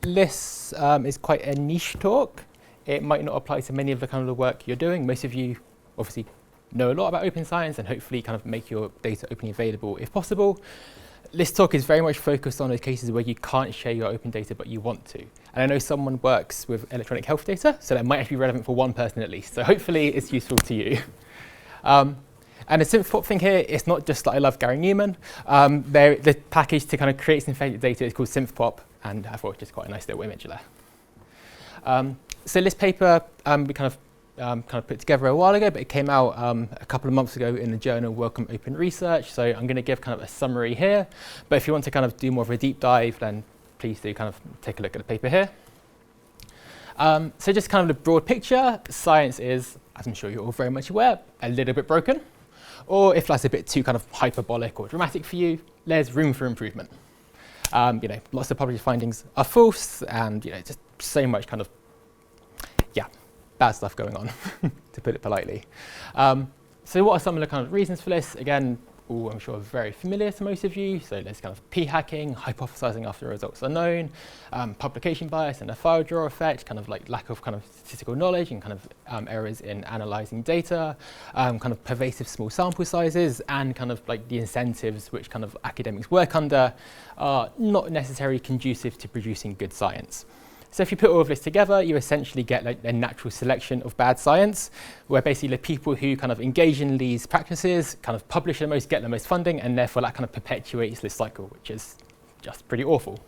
this is quite a niche talk. It might not apply to many of the kind of the work you're doing. Most of you obviously know a lot about open science and hopefully kind of make your data openly available if possible. This talk is very much focused on those cases where you can't share your open data but you want to. And I know someone works with electronic health data, so that might actually be relevant for one person at least. So hopefully it's useful to you. And the SynthPop thing here, it's not just that I love Gary Newman. The package to kind of create synthetic data is called SynthPop, and I thought it was just quite a nice little image there. So this paper we kind of put together a while ago, but it came out a couple of months ago in the journal Welcome Open Research. So I'm going to give kind of a summary here. But if you want to kind of do more of a deep dive, then please do kind of take a look at the paper here. So just kind of the broad picture, science is, as I'm sure you're all very much aware, a little bit broken. Or if that's a bit too kind of hyperbolic or dramatic for you, there's room for improvement. Lots of published findings are false, and just so much kind of, bad stuff going on, to put it politely. So what are some of the kind of reasons for this? Again, I'm sure very familiar to most of you. So there's kind of p-hacking, hypothesizing after results are known, publication bias and the file drawer effect, kind of like lack of kind of statistical knowledge and kind of errors in analyzing data, kind of pervasive small sample sizes, and kind of like the incentives which kind of academics work under are not necessarily conducive to producing good science. So if you put all of this together, you essentially get like a natural selection of bad science, where basically the people who kind of engage in these practices kind of publish the most, get the most funding, and therefore that kind of perpetuates this cycle, which is just pretty awful.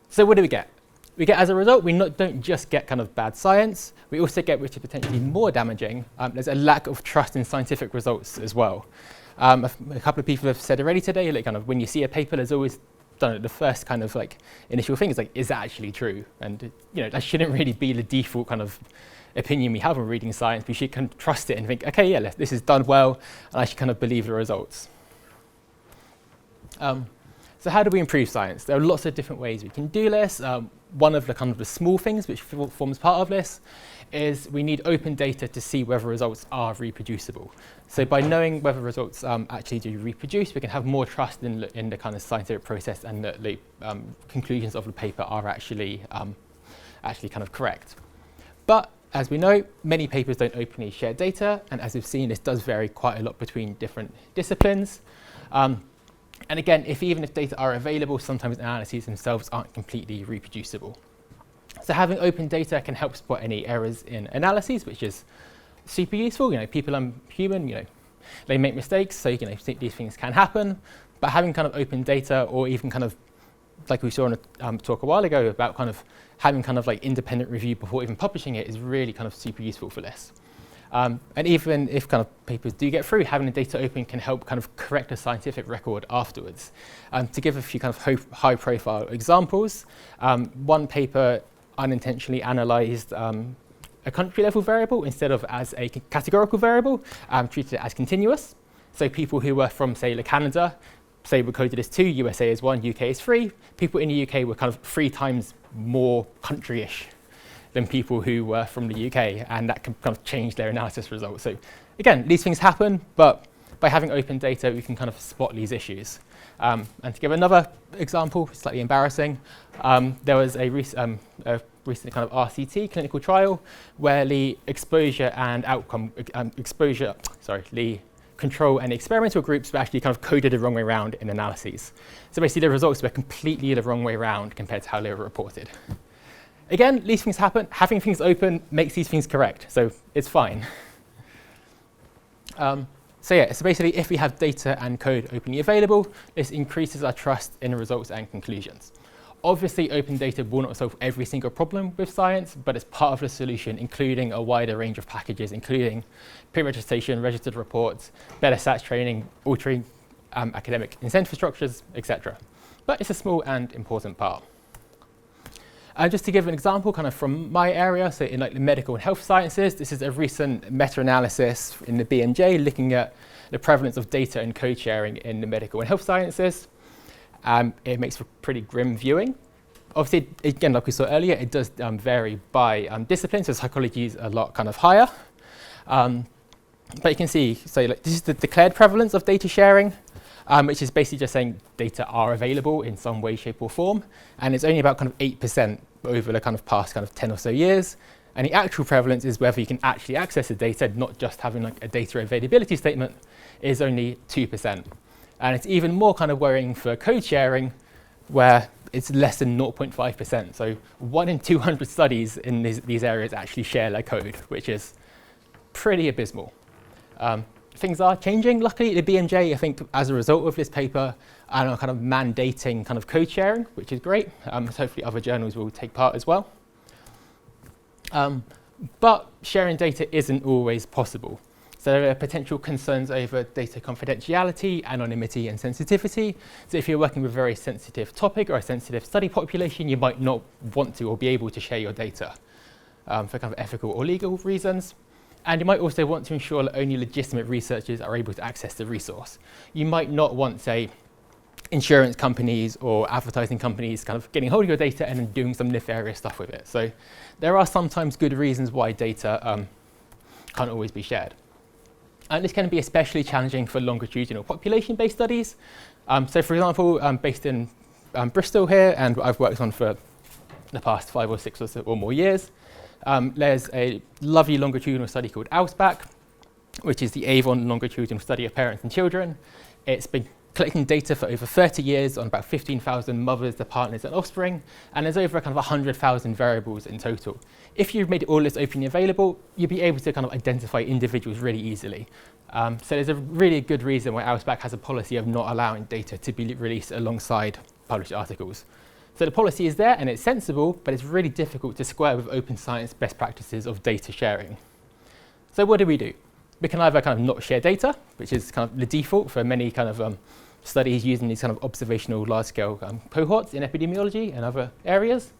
So what do we get? We get, as a result, we don't just get kind of bad science, we also get, which is potentially more damaging, there's a lack of trust in scientific results as well. A couple of people have said already today, like kind of when you see a paper, there's always the first kind of like initial thing is like, is that actually true? And that shouldn't really be the default kind of opinion we have when reading science. We should kind of trust it and think, okay, yeah, this is done well, and I should kind of believe the results. So how do we improve science? There are lots of different ways we can do this. One of the kind of the small things which forms part of this is we need open data to see whether results are reproducible. So by knowing whether results actually do reproduce, we can have more trust in the kind of scientific process, and that the conclusions of the paper are actually kind of correct. But as we know, many papers don't openly share data, and as we've seen, this does vary quite a lot between different disciplines. And again, even if data are available, sometimes analyses themselves aren't completely reproducible. So having open data can help spot any errors in analyses, which is super useful. People are human, they make mistakes, so these things can happen. But having kind of open data, or even kind of like we saw in a talk a while ago about kind of having kind of like independent review before even publishing it, is really kind of super useful for this. And even if kind of papers do get through, having the data open can help kind of correct the scientific record afterwards. To give a few kind of high-profile examples, one paper unintentionally analysed a country-level variable instead of as a categorical variable, treated it as continuous. So people who were from, say, Canada, say were coded as 2, USA is 1, UK is 3. People in the UK were kind of 3 times more country-ish than people who were from the UK, and that can kind of change their analysis results. So again, these things happen, but by having open data, we can kind of spot these issues. And to give another example, slightly embarrassing, there was a recent kind of RCT clinical trial where the exposure and outcome, the control and experimental groups were actually kind of coded the wrong way around in analyses. So basically the results were completely the wrong way around compared to how they were reported. Again, these things happen. Having things open makes these things correct, so it's fine. So basically if we have data and code openly available, this increases our trust in the results and conclusions. Obviously, open data will not solve every single problem with science, but it's part of the solution, including a wider range of packages, including pre-registration, registered reports, better stats training, altering academic incentive structures, etc. But it's a small and important part. Just to give an example kind of from my area, so in like the medical and health sciences, this is a recent meta-analysis in the BMJ looking at the prevalence of data and code sharing in the medical and health sciences. It makes for pretty grim viewing. Obviously, again, like we saw earlier, it does vary by discipline, so psychology is a lot kind of higher. But you can see, so like, this is the declared prevalence of data sharing. which is basically just saying data are available in some way, shape, or form, and it's only about kind of 8% over the kind of past kind of 10 or so years. And the actual prevalence is whether you can actually access the data, not just having like a data availability statement, is only 2%. And it's even more kind of worrying for code sharing, where it's less than 0.5%. So 1 in 200 studies in these areas actually share their code, which is pretty abysmal. Things are changing. Luckily, the BMJ, I think, as a result of this paper, are kind of mandating kind of code sharing, which is great. So hopefully other journals will take part as well. But sharing data isn't always possible. So there are potential concerns over data confidentiality, anonymity, and sensitivity. So if you're working with a very sensitive topic or a sensitive study population, you might not want to or be able to share your data for kind of ethical or legal reasons. And you might also want to ensure that only legitimate researchers are able to access the resource. You might not want, say, insurance companies or advertising companies kind of getting hold of your data and then doing some nefarious stuff with it. So there are sometimes good reasons why data can't always be shared. And this can be especially challenging for longitudinal population-based studies. So for example, I'm based in Bristol here, and I've worked on for the past 5 or 6 or more years. There's a lovely longitudinal study called AUSBAC, which is the Avon longitudinal study of parents and children. It's been collecting data for over 30 years on about 15,000 mothers, their partners, and offspring, and there's over kind of 100,000 variables in total. If you've made all this openly available, you'll be able to kind of identify individuals really easily. So there's a really good reason why AUSBAC has a policy of not allowing data to be released alongside published articles. So the policy is there and it's sensible, but it's really difficult to square with open science best practices of data sharing. So what do? We can either kind of not share data, which is kind of the default for many kind of studies using these kind of observational large-scale cohorts in epidemiology and other areas.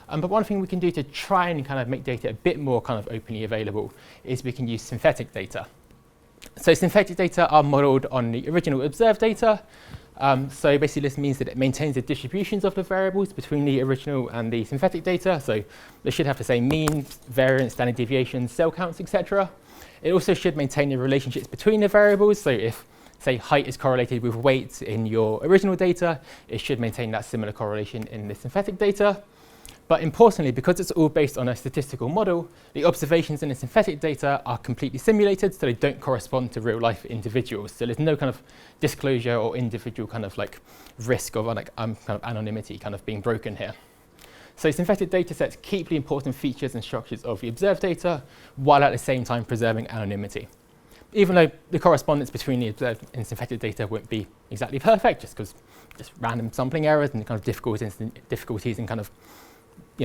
But one thing we can do to try and kind of make data a bit more kind of openly available is we can use synthetic data. So synthetic data are modeled on the original observed data. So basically this means that it maintains the distributions of the variables between the original and the synthetic data. So they should have the same mean, variance, standard deviations, cell counts, etc. It also should maintain the relationships between the variables. So if, say, height is correlated with weight in your original data, it should maintain that similar correlation in the synthetic data. But importantly, because it's all based on a statistical model, the observations in the synthetic data are completely simulated, so they don't correspond to real-life individuals. So there's no kind of disclosure or individual kind of like risk of like kind of anonymity kind of being broken here. So synthetic data sets keep the important features and structures of the observed data, while at the same time preserving anonymity. Even though the correspondence between the observed and synthetic data won't be exactly perfect, just because just random sampling errors and kind of difficulties in kind of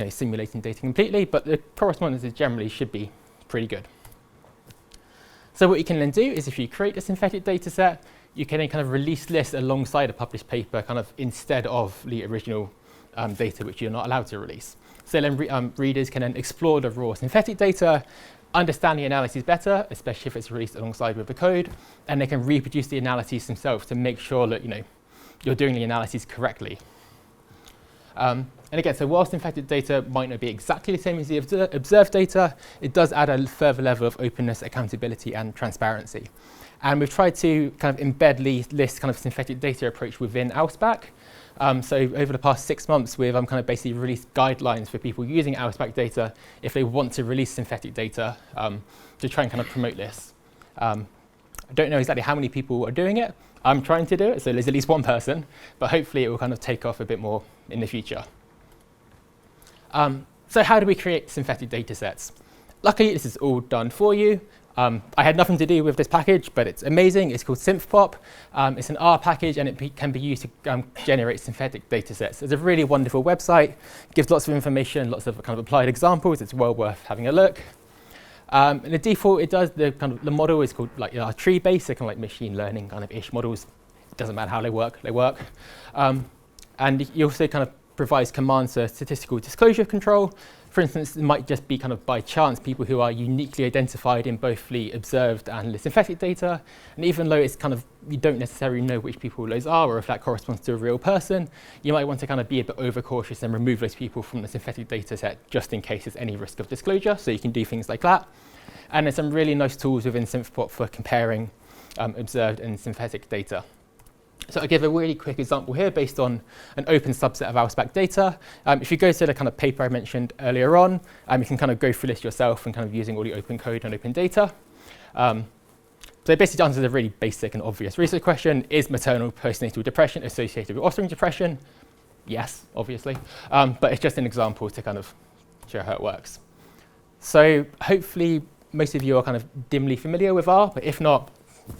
simulating data completely, but the correspondences generally should be pretty good. So what you can then do is if you create a synthetic data set, you can then kind of release this alongside a published paper kind of instead of the original data which you're not allowed to release. So then readers can then explore the raw synthetic data, understand the analyses better, especially if it's released alongside with the code, and they can reproduce the analyses themselves to make sure that you're doing the analyses correctly. And again, so while synthetic data might not be exactly the same as the observed data, it does add a further level of openness, accountability, and transparency. And we've tried to kind of embed this kind of synthetic data approach within AUSBAC. So over the past 6 months, we've kind of basically released guidelines for people using AUSBAC data if they want to release synthetic data to try and kind of promote this. I don't know exactly how many people are doing it. I'm trying to do it, so there's at least one person, but hopefully it will kind of take off a bit more in the future. So how do we create synthetic data sets? Luckily, this is all done for you. I had nothing to do with this package, but it's amazing. It's called SynthPop. It's an R package, and it can be used to generate synthetic data sets. It's a really wonderful website. Gives lots of information, lots of kind of applied examples. It's well worth having a look. And the default, it does the model is called like tree-based, so kind of like machine learning kind of ish models. It doesn't matter how they work, they work. And it also kind of provides commands for statistical disclosure control. For instance, it might just be kind of by chance people who are uniquely identified in both the observed and the synthetic data. And even though it's kind of, you don't necessarily know which people those are or if that corresponds to a real person, you might want to kind of be a bit overcautious and remove those people from the synthetic data set just in case there's any risk of disclosure. So you can do things like that. And there's some really nice tools within SynthPop for comparing observed and synthetic data. So I'll give a really quick example here based on an open subset of ALSPAC data. If you go to the kind of paper I mentioned earlier on, you can kind of go through this yourself and kind of using all the open code and open data. So it basically answers a really basic and obvious research question. Is maternal postnatal depression associated with offspring depression? Yes, obviously. But it's just an example to kind of show how it works. So hopefully most of you are kind of dimly familiar with R, but if not,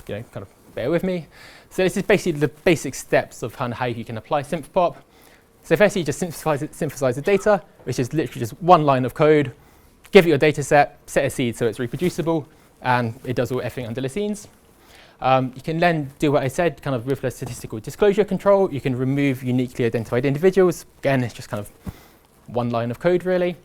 kind of bear with me. So this is basically the basic steps of kind of how you can apply SynthPop. So firstly, you just synthesize the data, which is literally just one line of code, give it your data set a seed so it's reproducible, and it does everything under the scenes. You can then do what I said, kind of with the statistical disclosure control. You can remove uniquely identified individuals. Again, it's just kind of one line of code, really.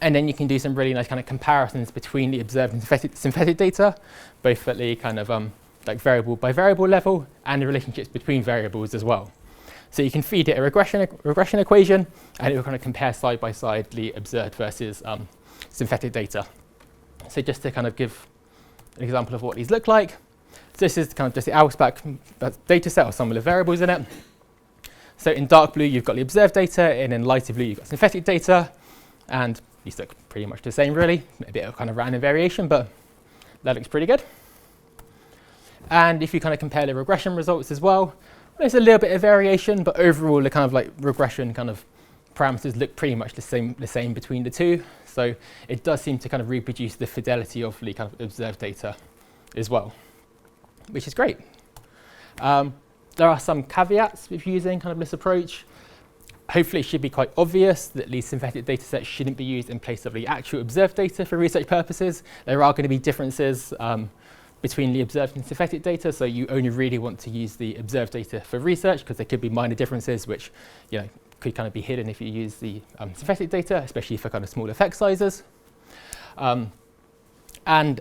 And then you can do some really nice kind of comparisons between the observed and synthetic data, both at the kind of like variable by variable level and the relationships between variables as well. So you can feed it a regression equation, and it will kind of compare side by side the observed versus synthetic data. So just to kind of give an example of what these look like. So this is kind of just the ALSPAC data set or some of the variables in it. So in dark blue, you've got the observed data, and in lighter blue, you've got synthetic data. And these look pretty much the same, really. A bit of kind of random variation, but that looks pretty good. And if you kind of compare the regression results as well, there's a little bit of variation, but overall the kind of like regression kind of parameters look pretty much the same between the two. So it does seem to kind of reproduce the fidelity of the kind of observed data as well, which is great. There are some caveats with using kind of this approach. Hopefully it should be quite obvious that these synthetic data sets shouldn't be used in place of the actual observed data for research purposes. There are going to be differences between the observed and synthetic data, so you only really want to use the observed data for research because there could be minor differences which could kind of be hidden if you use the synthetic data, especially for kind of small effect sizes. And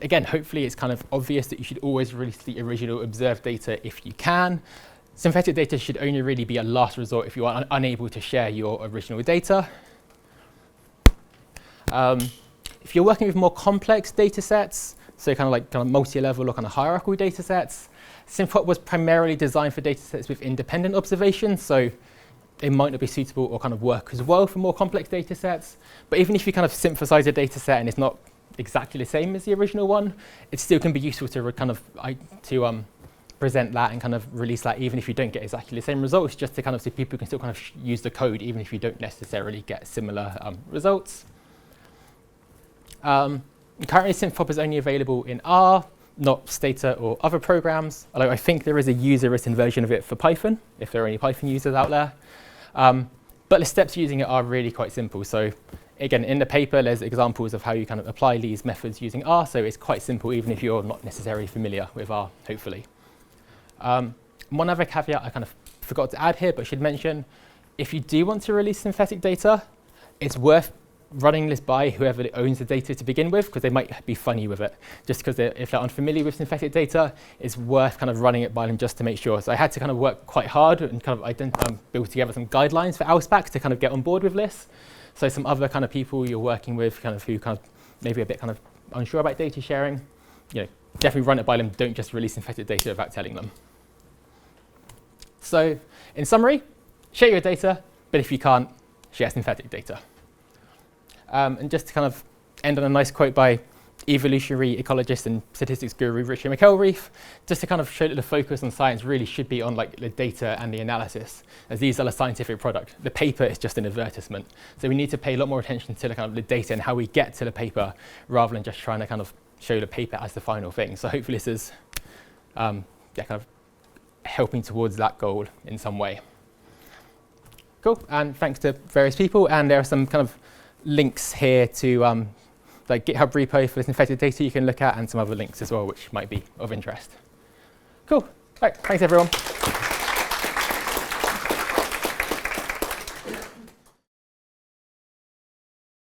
again, hopefully it's kind of obvious that you should always release the original observed data if you can. Synthetic data should only really be a last resort if you are unable to share your original data. If you're working with more complex data sets, so kind of multi-level or kind of hierarchical data sets, SynthPop was primarily designed for data sets with independent observations, so it might not be suitable or kind of work as well for more complex data sets. But even if you kind of synthesize a data set and it's not exactly the same as the original one, it still can be useful to kind of present that and kind of release that even if you don't get exactly the same results, just to kind of so people can still kind of use the code even if you don't necessarily get similar results. Currently, SynthPop is only available in R, not Stata or other programs, although I think there is a user-written version of it for Python, if there are any Python users out there. But the steps using it are really quite simple. So again, in the paper, there's examples of how you kind of apply these methods using R, so it's quite simple even if you're not necessarily familiar with R, hopefully. One other caveat I kind of forgot to add here, but should mention, if you do want to release synthetic data, it's worth running this by whoever owns the data to begin with, because they might be funny with it. Just because if they're unfamiliar with synthetic data, it's worth kind of running it by them just to make sure. So I had to kind of work quite hard and kind of build together some guidelines for ALSPAC to kind of get on board with this. So some other kind of people you're working with, kind of who kind of maybe a bit kind of unsure about data sharing, definitely run it by them. Don't just release synthetic data without telling them. So in summary, share your data, but if you can't, share synthetic data. And just to kind of end on a nice quote by evolutionary ecologist and statistics guru Richard McElreath, just to kind of show that the focus on science really should be on the data and the analysis, as these are the scientific product. The paper is just an advertisement. So we need to pay a lot more attention to the kind of the data and how we get to the paper, rather than just trying to kind of show the paper as the final thing. So hopefully this is kind of helping towards that goal in some way. Cool, and thanks to various people. And there are some kind of links here to GitHub repo for synthetic data you can look at, and some other links as well which might be of interest. Cool. Right, thanks everyone.